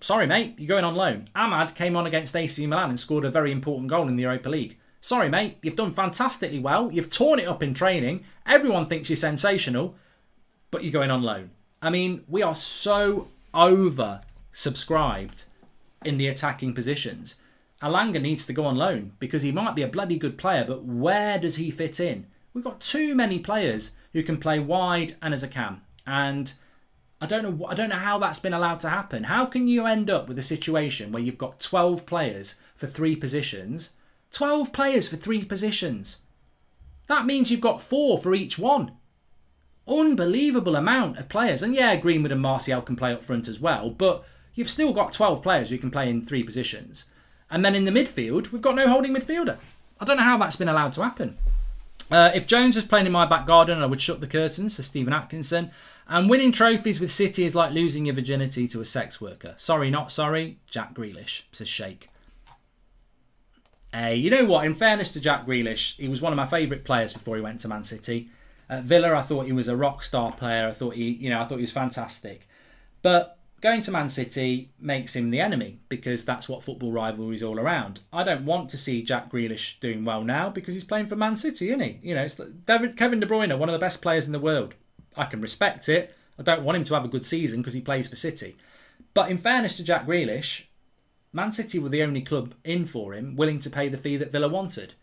Sorry, mate, you're going on loan. Ahmad came on against AC Milan and scored a very important goal in the Europa League. Sorry, mate, you've done fantastically well. You've torn it up in training. Everyone thinks you're sensational, but you're going on loan. I mean, we are so over-subscribed in the attacking positions. Alanga needs to go on loan because he might be a bloody good player, but where does he fit in? We've got too many players who can play wide and as a cam, and I don't know how that's been allowed to happen. How can you end up with a situation where you've got 12 players for 3 positions? 12 players for 3 positions. That means you've got 4 for each one. Unbelievable amount of players. And yeah, Greenwood and Martial can play up front as well, but you've still got 12 players who can play in 3 positions. And then in the midfield, we've got no holding midfielder. I don't know how that's been allowed to happen. If Jones was playing in my back garden, I would shut the curtains, says Stephen Atkinson. And winning trophies with City is like losing your virginity to a sex worker. Sorry, not sorry. Jack Grealish, says Shake. Hey, you know what? In fairness to Jack Grealish, he was one of my favourite players before he went to Man City. At Villa, I thought he was a rock star player. I thought he was fantastic. But going to Man City makes him the enemy because that's what football rivalry is all around. I don't want to see Jack Grealish doing well now because he's playing for Man City, isn't he? You know, it's Kevin De Bruyne, one of the best players in the world. I can respect it. I don't want him to have a good season because he plays for City. But in fairness to Jack Grealish, Man City were the only club in for him willing to pay the fee that Villa wanted.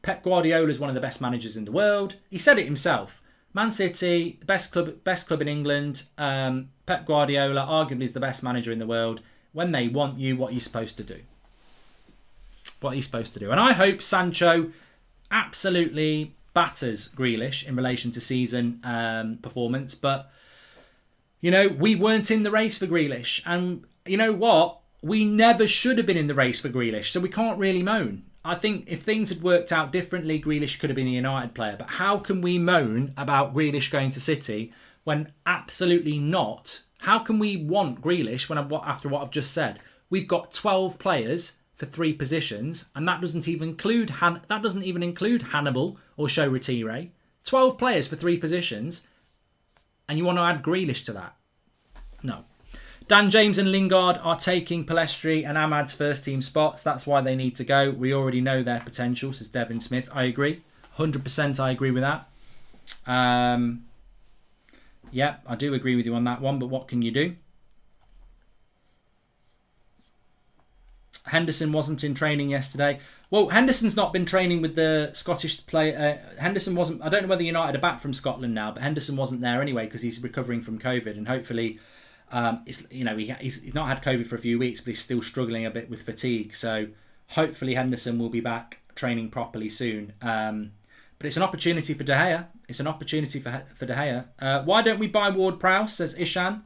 Pep Guardiola is one of the best managers in the world. He said it himself. Man City, best club in England. Pep Guardiola, arguably, is the best manager in the world. When they want you, what are you supposed to do? What are you supposed to do? And I hope Sancho absolutely batters Grealish in relation to season performance. But, you know, we weren't in the race for Grealish. And you know what? We never should have been in the race for Grealish. So we can't really moan. I think if things had worked out differently, Grealish could have been a United player. But how can we moan about Grealish going to City when absolutely not? How can we want Grealish after what I've just said? We've got 12 players for 3 positions, and that doesn't even include Hannibal or Show Retire. 12 players for 3 positions, and you want to add Grealish to that? No. Dan James and Lingard are taking Palestri and Ahmad's first team spots. That's why they need to go. We already know their potential, says Devin Smith. I agree. 100% I agree with that. Yeah, I do agree with you on that one, but what can you do? Henderson wasn't in training yesterday. Well, Henderson's not been training with the Scottish player. Henderson wasn't. I don't know whether United are back from Scotland now, but Henderson wasn't there anyway because he's recovering from COVID, and hopefully, he's not had COVID for a few weeks, but he's still struggling a bit with fatigue. So hopefully Henderson will be back training properly soon. But it's an opportunity for De Gea. It's an opportunity for De Gea. Why don't we buy Ward-Prowse, says Ishan.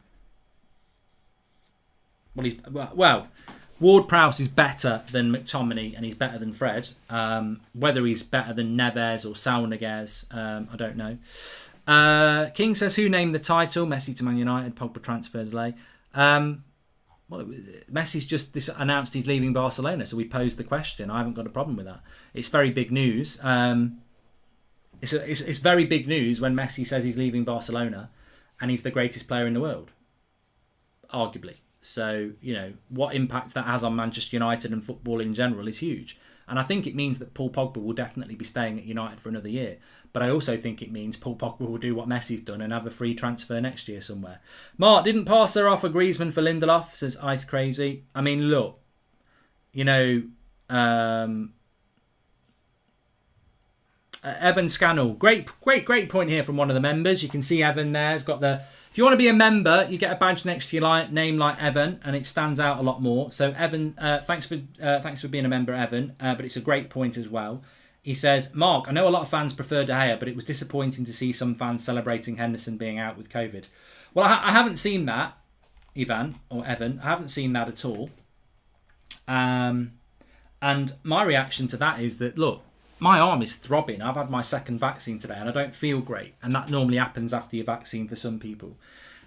Well, Ward-Prowse is better than McTominay and he's better than Fred. Whether he's better than Neves or Saúl, I don't know. King says, who named the title? Messi to Man United, Pogba transfer delay. Messi's just announced he's leaving Barcelona, so we posed the question. I haven't got a problem with that. It's very big news. It's very big news when Messi says he's leaving Barcelona and he's the greatest player in the world, arguably. So, what impact that has on Manchester United and football in general is huge. And I think it means that Paul Pogba will definitely be staying at United for another year. But I also think it means Paul Pogba will do what Messi's done and have a free transfer next year somewhere. Mark, didn't pass her off a Griezmann for Lindelof, says Ice Crazy. I mean, look, Evan Scannell, great point here from one of the members. You can see Evan there. It's got if you want to be a member, you get a badge next to your name like Evan, and it stands out a lot more. So Evan, thanks for being a member, Evan. But it's a great point as well. He says, Mark, I know a lot of fans prefer De Gea, but it was disappointing to see some fans celebrating Henderson being out with COVID. Well, I haven't seen that, Evan. I haven't seen that at all. And my reaction to that is that, look, my arm is throbbing. I've had my second vaccine today and I don't feel great. And that normally happens after your vaccine for some people.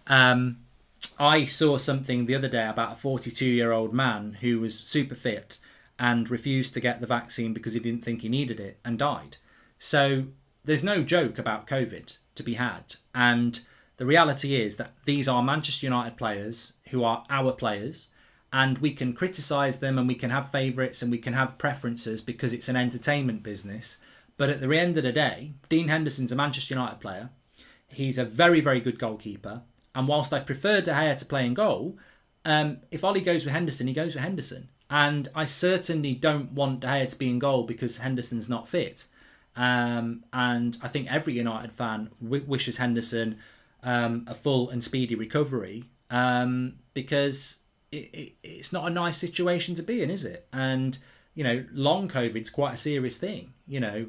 I saw something the other day about a 42-year-old man who was super fit and refused to get the vaccine because he didn't think he needed it and died. So there's no joke about COVID to be had. And the reality is that these are Manchester United players who are our players. And we can criticise them and we can have favourites and we can have preferences because it's an entertainment business. But at the end of the day, Dean Henderson's a Manchester United player. He's a very, very good goalkeeper. And whilst I prefer De Gea to play in goal, if Ollie goes with Henderson, he goes with Henderson. And I certainly don't want De Gea to be in goal because Henderson's not fit. And I think every United fan wishes Henderson a full and speedy recovery because it's not a nice situation to be in, is it? And long COVID's quite a serious thing.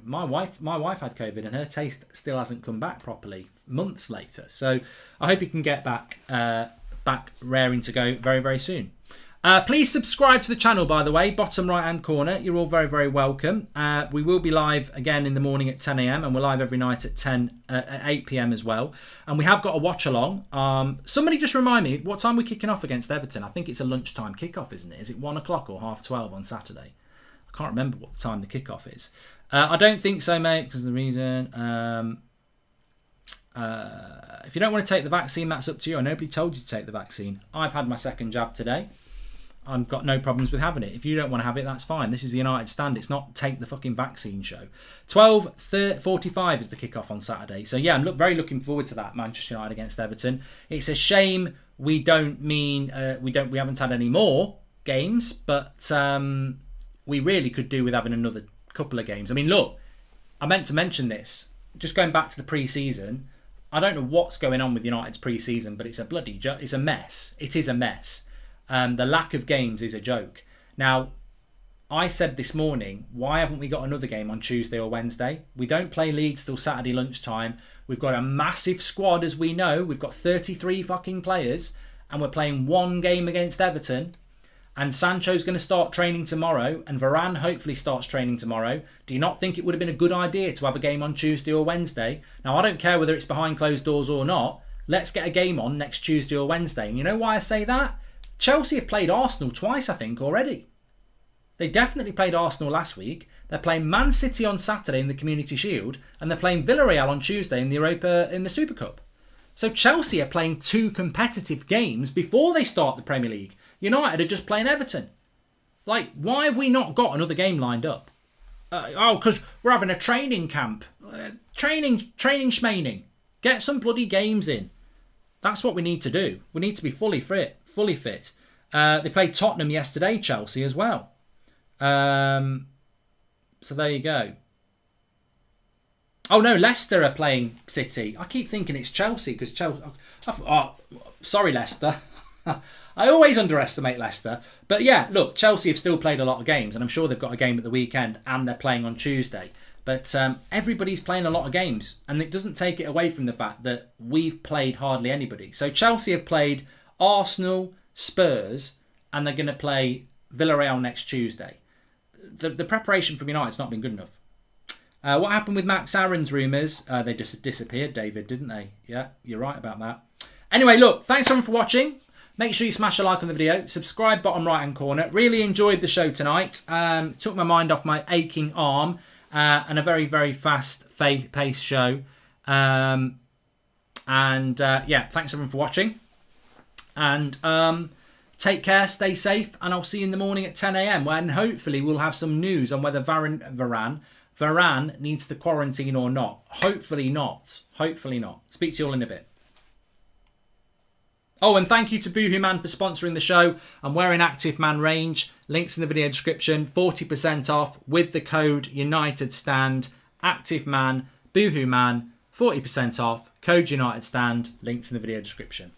My wife had COVID and her taste still hasn't come back properly months later. So I hope he can get back raring to go very, very soon. Please subscribe to the channel, by the way, bottom right hand corner. You're all very, very welcome. We will be live again in the morning at 10 a.m. and we're live every night at 8 p.m. as well. And we have got a watch along. Somebody just remind me, what time we're kicking off against Everton? I think it's a lunchtime kickoff, isn't it? Is it 1 o'clock or 12:30 on Saturday? I can't remember what the time the kickoff is. I don't think so, mate, because of the reason. If you don't want to take the vaccine, that's up to you. Nobody told you to take the vaccine. I've had my second jab today. I've got no problems with having it. If you don't want to have it, that's fine. This is the United stand. It's not take the fucking vaccine show. 12:45 is the kickoff on Saturday. So yeah, I'm very looking forward to that. Manchester United against Everton. It's a shame we haven't had any more games, but we really could do with having another couple of games. I mean, look, I meant to mention this. Just going back to the pre-season, I don't know what's going on with United's pre-season, but it's a mess. It is a mess. The lack of games is a joke. Now, I said this morning, why haven't we got another game on Tuesday or Wednesday? We don't play Leeds till Saturday lunchtime. We've got a massive squad, as we know. We've got 33 fucking players, and we're playing one game against Everton. And Sancho's going to start training tomorrow, and Varane hopefully starts training tomorrow. Do you not think it would have been a good idea to have a game on Tuesday or Wednesday? Now, I don't care whether it's behind closed doors or not. Let's get a game on next Tuesday or Wednesday. And you know why I say that? Chelsea have played Arsenal twice, I think, already. They definitely played Arsenal last week. They're playing Man City on Saturday in the Community Shield, and they're playing Villarreal on Tuesday in the Super Cup. So Chelsea are playing two competitive games before they start the Premier League. United are just playing Everton. Like, why have we not got another game lined up? Because we're having a training camp. Training schmaining. Get some bloody games in. That's what we need to do. We need to be fully fit. They played Tottenham yesterday, Chelsea as well. So there you go. Oh no, Leicester are playing City. I keep thinking it's Chelsea because Chelsea. Oh, sorry, Leicester. I always underestimate Leicester. But yeah, look, Chelsea have still played a lot of games, and I'm sure they've got a game at the weekend, and they're playing on Tuesday. But everybody's playing a lot of games, and it doesn't take it away from the fact that we've played hardly anybody. So Chelsea have played Arsenal, Spurs, and they're going to play Villarreal next Tuesday. The preparation from United's not been good enough. What happened with Max Aaron's rumours? They just disappeared, David, didn't they? Yeah, you're right about that. Anyway, look, thanks everyone for watching. Make sure you smash a like on the video. Subscribe bottom right-hand corner. Really enjoyed the show tonight. Took my mind off my aching arm. And a very, very fast-paced show. Yeah, thanks everyone for watching. And take care, stay safe, and I'll see you in the morning at 10 a.m. when hopefully we'll have some news on whether Varane needs to quarantine or not. Hopefully not. Hopefully not. Speak to you all in a bit. Oh, and thank you to Boohoo Man for sponsoring the show. I'm wearing Active Man range. Links in the video description. 40% off with the code UnitedStand. Active Man, Boohoo Man, 40% off. Code UnitedStand. Links in the video description.